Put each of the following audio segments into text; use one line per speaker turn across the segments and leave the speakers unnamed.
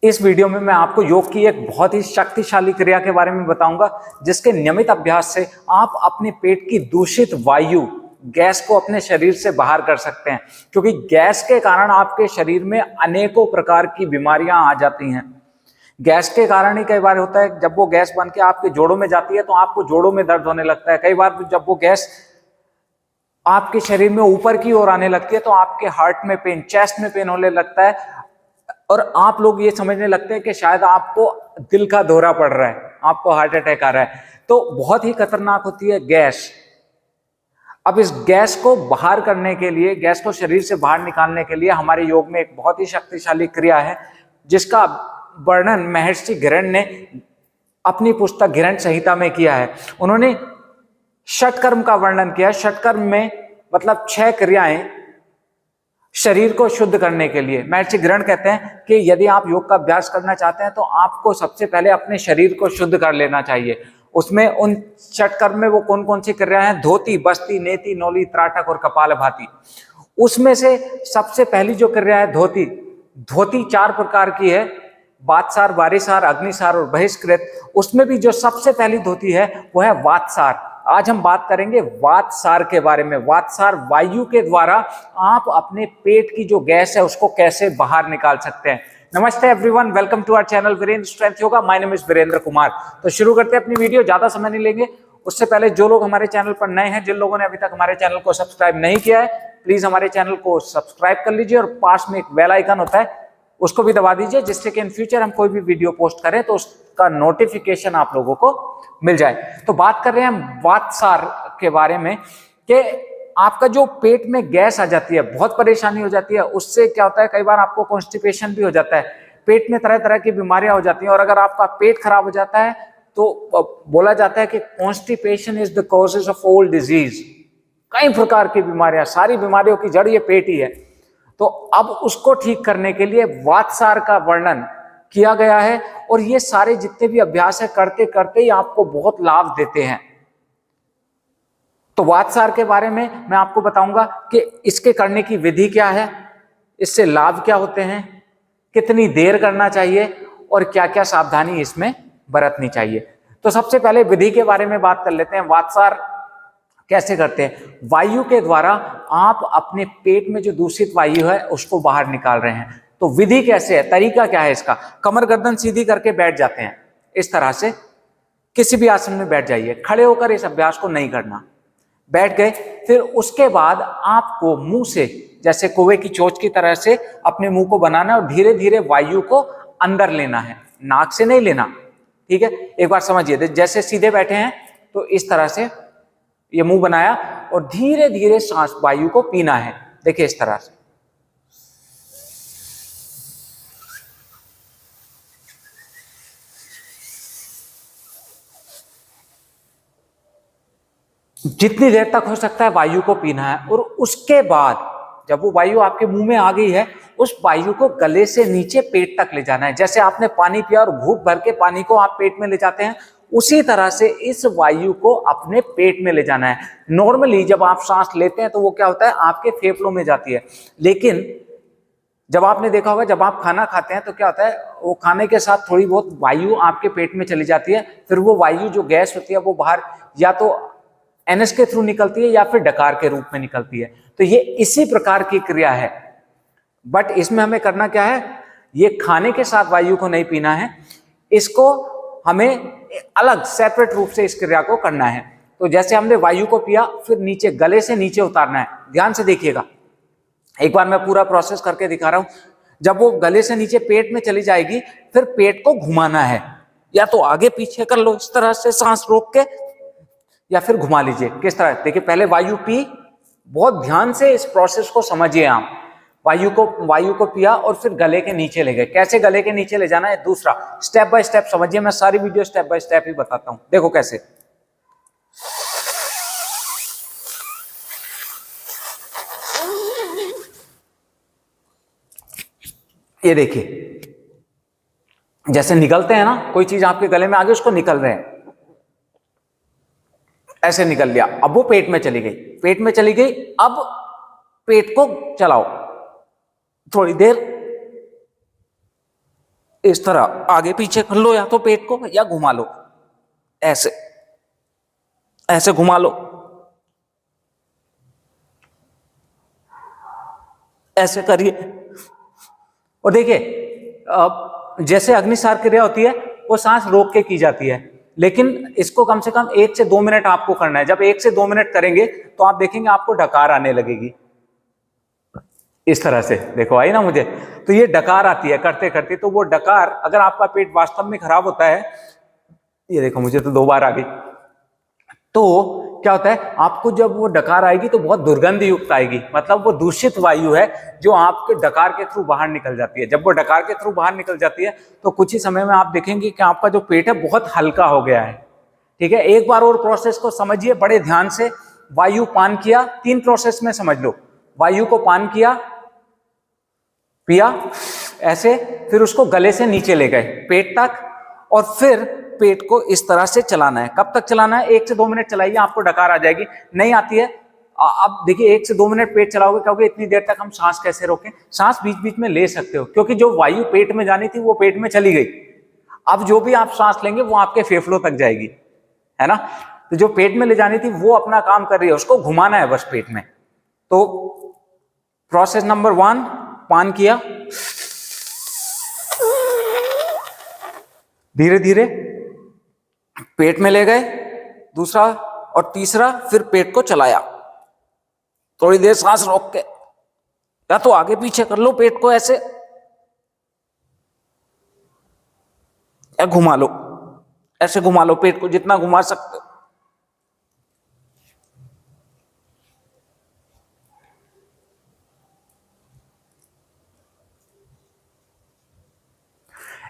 इस वीडियो में मैं आपको योग की एक बहुत ही शक्तिशाली क्रिया के बारे में बताऊंगा, जिसके नियमित अभ्यास से आप अपने पेट की दूषित वायु गैस को अपने शरीर से बाहर कर सकते हैं। क्योंकि गैस के कारण आपके शरीर में अनेकों प्रकार की बीमारियां आ जाती हैं। गैस के कारण ही कई बार होता है, जब वो गैस बन के आपके जोड़ों में जाती है तो आपको जोड़ों में दर्द होने लगता है। कई बार जब वो गैस आपके शरीर में ऊपर की ओर आने लगती है तो आपके हार्ट में पेन, चेस्ट में पेन होने लगता है और आप लोग ये समझने लगते हैं कि शायद आपको दिल का दौरा पड़ रहा है, आपको हार्ट अटैक आ रहा है। तो बहुत ही खतरनाक होती है गैस। अब इस गैस को बाहर करने के लिए, गैस को शरीर से बाहर निकालने के लिए हमारे योग में एक बहुत ही शक्तिशाली क्रिया है, जिसका वर्णन महर्षि घिरण ने अपनी पुस्तक घिरण संहिता में किया है। उन्होंने षटकर्म का वर्णन किया। षटकर्म में मतलब 6 क्रियाएं शरीर को शुद्ध करने के लिए। महर्षि घिरण कहते हैं कि यदि आप योग का अभ्यास करना चाहते हैं तो आपको सबसे पहले अपने शरीर को शुद्ध कर लेना चाहिए। उसमें उन षटकर्म में वो कौन कौन सी क्रियाएं हैं? धोती, बस्ती, नेति, नौली, त्राटक और कपालभाति। उसमें से सबसे पहली जो क्रिया है धोती। धोती 4 प्रकार की है, वातसार, वारिसार, अग्निसार और बहिष्कृत। उसमें भी जो सबसे पहली धोती है वो है वातसार। आज हम बात करेंगे वातसार के बारे में। वातसार वायु के द्वारा आप अपने पेट की जो गैस है उसको कैसे बाहर निकाल सकते हैं। नमस्ते everyone, welcome to our channel Virendra strength yoga. My name is Virendra Kumar. तो शुरू करते हैं अपनी वीडियो, ज्यादा समय नहीं लेंगे। उससे पहले जो लोग हमारे चैनल पर नए हैं, जिन लोगों ने अभी तक हमारे चैनल को सब्सक्राइब नहीं किया है, प्लीज हमारे चैनल को सब्सक्राइब कर लीजिए और पास में एक बेल आइकन होता है उसको भी दबा दीजिए, जिससे कि इन फ्यूचर हम कोई भी वीडियो पोस्ट करें तो उसका नोटिफिकेशन आप लोगों को मिल जाए। तो बात कर रहे हैं हम वातसार के बारे में कि आपका जो पेट में गैस आ जाती है, बहुत परेशानी हो जाती है। उससे क्या होता है, कई बार आपको कॉन्स्टिपेशन भी हो जाता है, पेट में तरह तरह की बीमारियां हो जाती हैं। और अगर आपका पेट खराब हो जाता है तो बोला जाता है कि constipation is the causes of all disease. कई प्रकार की बीमारियां, सारी बीमारियों की जड़ ये पेट ही है। तो अब उसको ठीक करने के लिए वातसार का वर्णन किया गया है और ये सारे जितने भी अभ्यास है करते करते ही आपको बहुत लाभ देते हैं। तो वातसार के बारे में मैं आपको बताऊंगा कि इसके करने की विधि क्या है, इससे लाभ क्या होते हैं, कितनी देर करना चाहिए और क्या क्या सावधानी इसमें बरतनी चाहिए। तो सबसे पहले विधि के बारे में बात कर लेते हैं। वातसार कैसे करते हैं? वायु के द्वारा आप अपने पेट में जो दूषित वायु है उसको बाहर निकाल रहे हैं। तो विधि कैसे है, तरीका क्या है इसका? कमर गर्दन सीधी करके बैठ जाते हैं, इस तरह से किसी भी आसन में बैठ जाइए। खड़े होकर इस अभ्यास को नहीं करना। बैठ गए, फिर उसके बाद आपको मुंह से, जैसे कौवे की चोंच की तरह से अपने मुंह को बनाना और धीरे धीरे वायु को अंदर लेना है, नाक से नहीं लेना। ठीक है, एक बार समझिए। जैसे सीधे बैठे हैं तो इस तरह से ये मुंह बनाया और धीरे धीरे सांस वायु को पीना है। देखिए इस तरह से। जितनी देर तक हो सकता है वायु को पीना है। और उसके बाद जब वो वायु आपके मुंह में आ गई है, उस वायु को गले से नीचे पेट तक ले जाना है। जैसे आपने पानी पिया और घूंट भर के पानी को आप पेट में ले जाते हैं, उसी तरह से इस वायु को अपने पेट में ले जाना है। नॉर्मली जब आप सांस लेते हैं तो वो क्या होता है, आपके फेफड़ों में जाती है। लेकिन जब आपने देखा होगा, जब आप खाना खाते हैं तो क्या होता है, वो खाने के साथ थोड़ी बहुत वायु आपके पेट में चली जाती है। फिर वो वायु जो गैस होती है वो बाहर या तो एनएस के थ्रू निकलती है या फिर डकार के रूप में निकलती है। तो ये इसी प्रकार की क्रिया है। बट इसमें हमें करना क्या है, ये खाने के साथ वायु को नहीं पीना है, इसको हमें अलग सेपरेट रूप से इस क्रिया को करना है। तो जैसे हमने वायु को पिया, फिर नीचे गले से नीचे उतारना है। ध्यान से देखिएगा, एक बार मैं पूरा प्रोसेस करके दिखा रहा हूं। जब वो गले से नीचे पेट में चली जाएगी, फिर पेट को घुमाना है, या तो आगे पीछे कर लो इस तरह से सांस रोक के, या फिर घुमा लीजिए। किस तरह? देखिए, पहले वायु पी, बहुत ध्यान से इस प्रोसेस को समझिए आप। वायु को पिया और फिर गले के नीचे ले गए। कैसे गले के नीचे ले जाना है, दूसरा स्टेप बाय स्टेप समझिए। मैं सारी वीडियो स्टेप बाय स्टेप ही बताता हूं। देखो कैसे। ये देखिए, जैसे निकलते हैं ना, कोई चीज आपके गले में आ गई, उसको निकल रहे हैं, ऐसे निकल लिया। अब वो पेट में चली गई, पेट में चली गई। अब पेट को चलाओ थोड़ी देर, इस तरह आगे पीछे कर लो, या तो पेट को या घुमा लो, ऐसे ऐसे घुमा लो, ऐसे करिए। और देखिए, जैसे अग्निसार क्रिया होती है वो सांस रोक के की जाती है, लेकिन इसको कम से कम 1 से 2 मिनट आपको करना है। जब 1 से 2 मिनट करेंगे तो आप देखेंगे आपको डकार आने लगेगी। इस तरह से देखो, आई ना मुझे, तो ये डकार आती है करते करते। तो वो डकार, अगर आपका पेट वास्तव में खराब होता है, ये देखो मुझे तो 2 बार आ गई, तो क्या होता है, आपको जब वो डकार आएगी तो बहुत दुर्गंध युक्त आएगी, मतलब वो दूषित वायु है जो आपके डकार के थ्रू बाहर निकल जाती है। जब वो डकार के थ्रू बाहर निकल जाती है तो कुछ ही समय में आप देखेंगे कि आपका जो पेट है बहुत हल्का हो गया है। ठीक है, एक बार और प्रोसेस को समझिए बड़े ध्यान से। वायु पान किया, 3 प्रोसेस में समझ लो। वायु को पान किया, पिया ऐसे, फिर उसको गले से नीचे ले गए पेट तक, और फिर पेट को इस तरह से चलाना है। कब तक चलाना है? 1 से 2 मिनट चलाइए, आपको डकार आ जाएगी। नहीं आती है, अब देखिए 1 से 2 मिनट पेट चलाओगे, क्योंकि इतनी देर तक हम सांस कैसे रोकें? सांस बीच बीच में ले सकते हो, क्योंकि जो वायु पेट में जानी थी वो पेट में चली गई। अब जो भी आप सांस लेंगे वो आपके फेफड़ों तक जाएगी, है ना। तो जो पेट में ले जानी थी वो अपना काम कर रही है, उसको घुमाना है बस पेट में। तो प्रोसेस नंबर 1, पान किया, धीरे धीरे पेट में ले गए, दूसरा और तीसरा, फिर पेट को चलाया, थोड़ी देर सांस रोक के, या तो आगे पीछे कर लो पेट को ऐसे, या घुमा लो, ऐसे घुमा लो पेट को जितना घुमा सकते हो।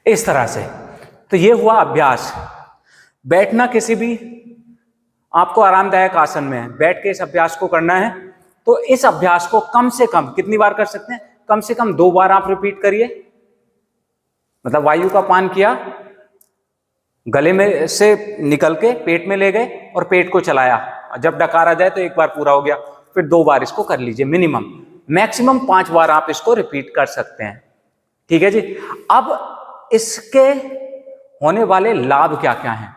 इस तरह से। तो ये हुआ अभ्यास। बैठना किसी भी आपको आरामदायक आसन में है, बैठ के इस अभ्यास को करना है। तो इस अभ्यास को कम से कम कितनी बार कर सकते हैं? कम से कम 2 बार आप रिपीट करिए। मतलब वायु का पान किया, गले में से निकल के पेट में ले गए और पेट को चलाया। जब डकार आ जाए तो 1 बार पूरा हो गया, फिर 2 बार इसको कर लीजिए। मिनिमम, मैक्सिमम 5 बार आप इसको रिपीट कर सकते हैं। ठीक है जी। अब इसके होने वाले लाभ क्या क्या हैं?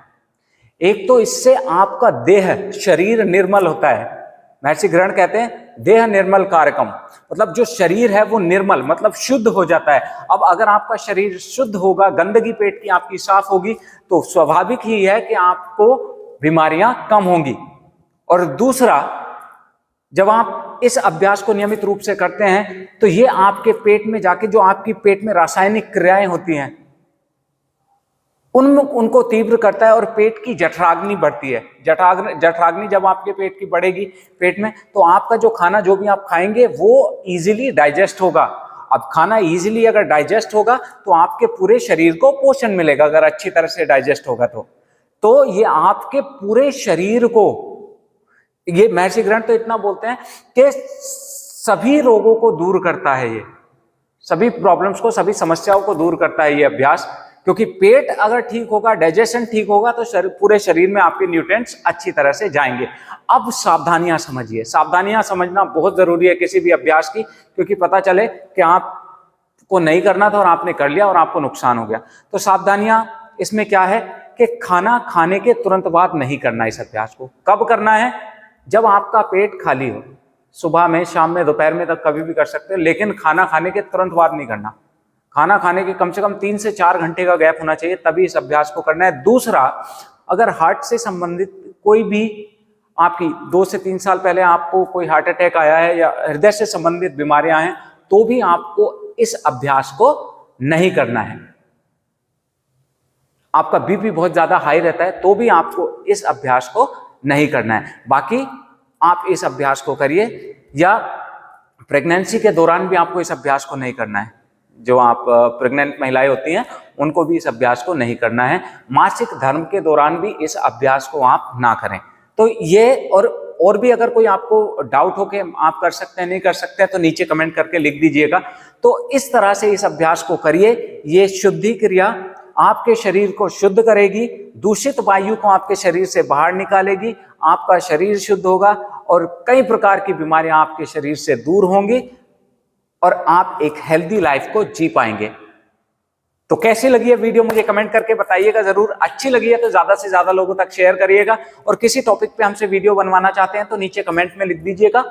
एक तो इससे आपका देह, शरीर निर्मल होता है। महर्षि ग्रहण कहते हैं देह निर्मल कारकम, मतलब जो शरीर है वो निर्मल, मतलब शुद्ध हो जाता है। अब अगर आपका शरीर शुद्ध होगा, गंदगी पेट की आपकी साफ होगी, तो स्वाभाविक ही है कि आपको बीमारियां कम होंगी। और दूसरा, जब आप इस अभ्यास को नियमित रूप से करते हैं तो ये आपके पेट में जाके जो आपकी पेट में रासायनिक क्रियाएं होती हैं उनको तीव्र करता है और पेट की जठराग्नि बढ़ती है। जठराग्नि जब आपके पेट की बढ़ेगी पेट में, तो आपका जो खाना जो भी आप खाएंगे वो इजीली डाइजेस्ट होगा। अब खाना इजीली अगर डाइजेस्ट होगा तो आपके पूरे शरीर को पोषण मिलेगा, अगर अच्छी तरह से डाइजेस्ट होगा तो ये आपके पूरे शरीर को, ये महर्षि ग्रंथ तो इतना बोलते हैं कि सभी रोगों को दूर करता है, ये सभी प्रॉब्लम्स को, सभी समस्याओं को दूर करता है ये अभ्यास। क्योंकि पेट अगर ठीक होगा, डाइजेशन ठीक होगा, तो पूरे शरीर में आपके न्यूट्रिएंट्स अच्छी तरह से जाएंगे। अब सावधानियां समझिए। सावधानियां समझना बहुत जरूरी है किसी भी अभ्यास की, क्योंकि पता चले कि आपको नहीं करना था और आपने कर लिया और आपको नुकसान हो गया। तो सावधानियां इसमें क्या है कि खाना खाने के तुरंत बाद नहीं करना इस अभ्यास को। कब करना है? जब आपका पेट खाली हो, सुबह में, शाम में, दोपहर में, तक कभी भी कर सकते हैं, लेकिन खाना खाने के तुरंत बाद नहीं करना। खाना खाने के कम से कम 3 से 4 घंटे का गैप होना चाहिए, तभी इस अभ्यास को करना है। दूसरा, अगर हार्ट से संबंधित कोई भी आपकी 2 से 3 साल पहले आपको कोई हार्ट अटैक आया है या हृदय से संबंधित बीमारियां हैं, तो भी आपको इस अभ्यास को नहीं करना है। आपका बीपी बहुत ज्यादा हाई रहता है तो भी आपको इस अभ्यास को नहीं करना है। बाकी आप इस अभ्यास को करिए, या प्रेगनेंसी के दौरान भी आपको इस अभ्यास को नहीं करना है। जो आप प्रेग्नेंट महिलाएं होती हैं उनको भी इस अभ्यास को नहीं करना है। मासिक धर्म के दौरान भी इस अभ्यास को आप ना करें। तो ये और भी अगर कोई आपको डाउट हो कि आप कर सकते हैं नहीं कर सकते हैं, तो नीचे कमेंट करके लिख दीजिएगा। तो इस तरह से इस अभ्यास को करिए। ये शुद्धि क्रिया आपके शरीर को शुद्ध करेगी, दूषित वायु को आपके शरीर से बाहर निकालेगी, आपका शरीर शुद्ध होगा और कई प्रकार की बीमारियां आपके शरीर से दूर होंगी और आप एक हेल्दी लाइफ को जी पाएंगे। तो कैसी लगी है वीडियो मुझे कमेंट करके बताइएगा जरूर। अच्छी लगी है तो ज्यादा से ज्यादा लोगों तक शेयर करिएगा, और किसी टॉपिक पे हमसे वीडियो बनवाना चाहते हैं तो नीचे कमेंट में लिख दीजिएगा।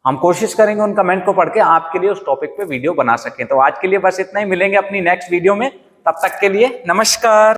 हम कोशिश करेंगे उन कमेंट को पढ़ के आपके लिए उस टॉपिक पे वीडियो बना सकें। तो आज के लिए बस इतना ही, मिलेंगे अपनी नेक्स्ट वीडियो में, तब तक के लिए नमस्कार।